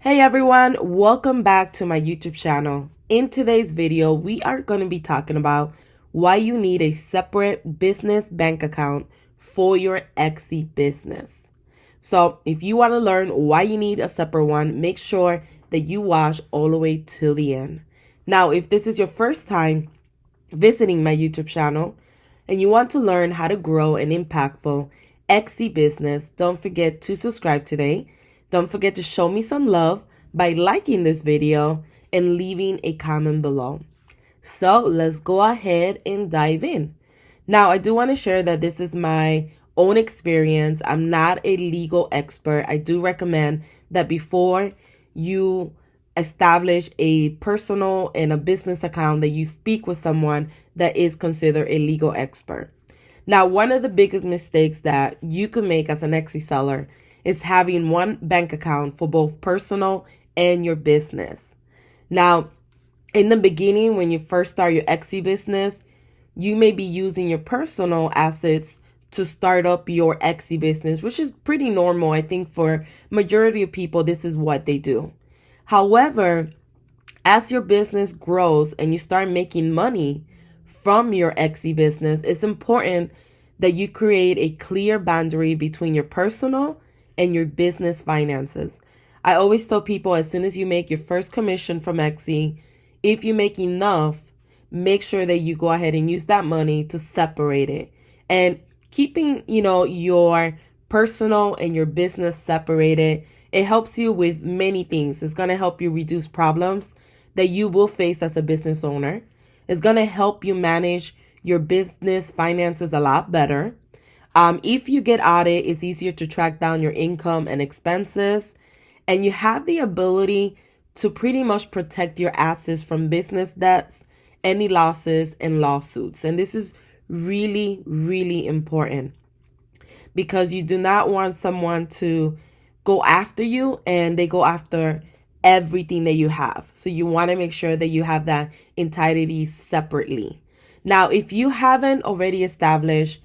Hey everyone, welcome back to my YouTube channel. In today's video, we are going to be talking about why you need a separate business bank account for your Etsy business. So if you want to learn why you need a separate one, make sure that you watch all the way till the end. Now, if this is your first time visiting my YouTube channel and you want to learn how to grow an impactful Etsy business, don't forget to subscribe today. Don't forget to show me some love by liking this video and leaving a comment below. So let's go ahead and dive in. Now, I do want to share that this is my own experience. I'm not a legal expert. I do recommend that before you establish a personal and a business account that you speak with someone that is considered a legal expert. Now, one of the biggest mistakes that you can make as an Etsy seller is having one bank account for both personal and your business. Now, in the beginning, when you first start your Etsy business, you may be using your personal assets to start up your Etsy business, which is pretty normal. I think for majority of people, this is what they do. However, as your business grows and you start making money from your Etsy business, it's important that you create a clear boundary between your personal and your business finances. I always tell people, as soon as you make your first commission from Etsy, if you make enough, make sure that you go ahead and use that money to separate it. And keeping, your personal and your business separated, it helps you with many things. It's going to help you reduce problems that you will face as a business owner. It's going to help you manage your business finances a lot better. If you get audit, it's easier to track down your income and expenses. And you have the ability to pretty much protect your assets from business debts, any losses, and lawsuits. And this is really, really important because you do not want someone to go after you and they go after everything that you have. So you want to make sure that you have that entirety separately. Now, if you haven't already established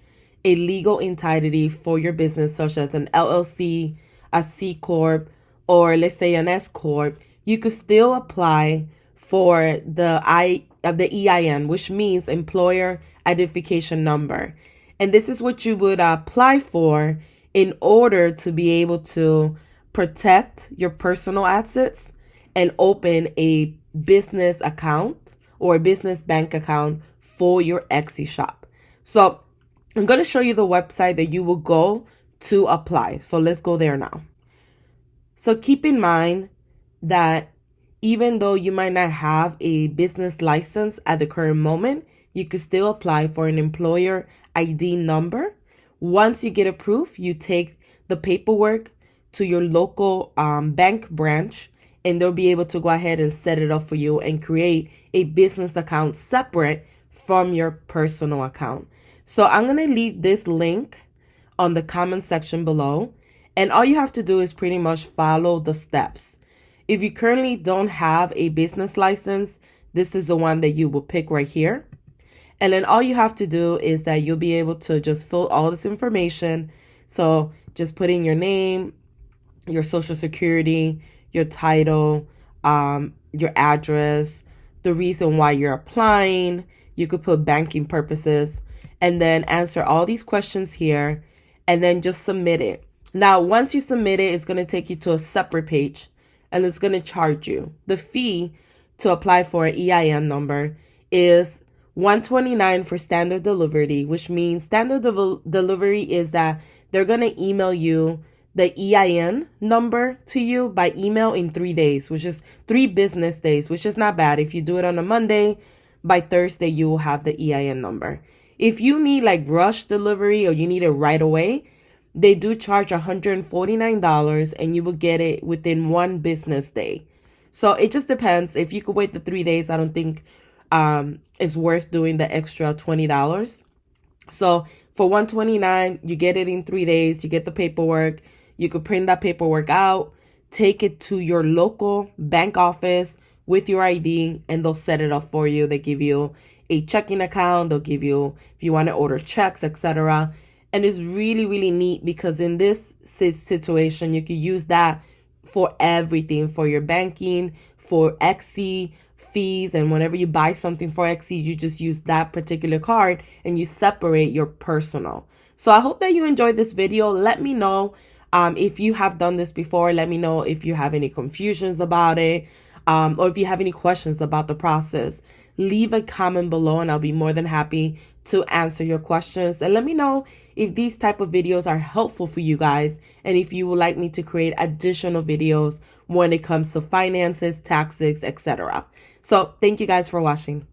a legal entity for your business, such as an LLC, a C Corp, or let's say an S Corp, you could still apply for the EIN, which means Employer Identification Number. And this is what you would apply for in order to be able to protect your personal assets and open a business account or a business bank account for your Etsy shop. So I'm going to show you the website that you will go to apply. So let's go there now. So keep in mind that even though you might not have a business license at the current moment, you could still apply for an employer ID number. Once you get approved, you take the paperwork to your local bank branch, and they'll be able to go ahead and set it up for you and create a business account separate from your personal account. So I'm going to leave this link on the comment section below. And all you have to do is pretty much follow the steps. If you currently don't have a business license, this is the one that you will pick right here. And then all you have to do is that you'll be able to just fill all this information. So just put in your name, your social security, your title, your address, the reason why you're applying. You could put banking purposes and then answer all these questions here and then just submit it. Now, once you submit it, it's going to take you to a separate page and it's going to charge you. The fee to apply for an EIN number is $129 for standard delivery, which means standard delivery is that they're going to email you the EIN number to you by email in 3 days, which is 3 business days, which is not bad. If you do it on a Monday, by Thursday, you will have the EIN number. If you need like rush delivery or you need it right away, they do charge $149 and you will get it within 1 business day. So it just depends. If you could wait the 3 days, I don't think it's worth doing the extra $20. So for $129, you get it in 3 days. You get the paperwork. You could print that paperwork out, take it to your local bank office with your ID, and they'll set it up for you. They give you a checking account. They'll give you, if you want to order checks, etc. And it's really, really neat because in this situation, you can use that for everything, for your banking, for Etsy fees, and whenever you buy something for Etsy, you just use that particular card and you separate your personal. So I hope that you enjoyed this video. Let me know if you have done this before. Let me know if you have any confusions about it, or if you have any questions about the process. Leave a comment below and I'll be more than happy to answer your questions. And let me know if these type of videos are helpful for you guys, and if you would like me to create additional videos when it comes to finances, taxes, etc. So thank you guys for watching.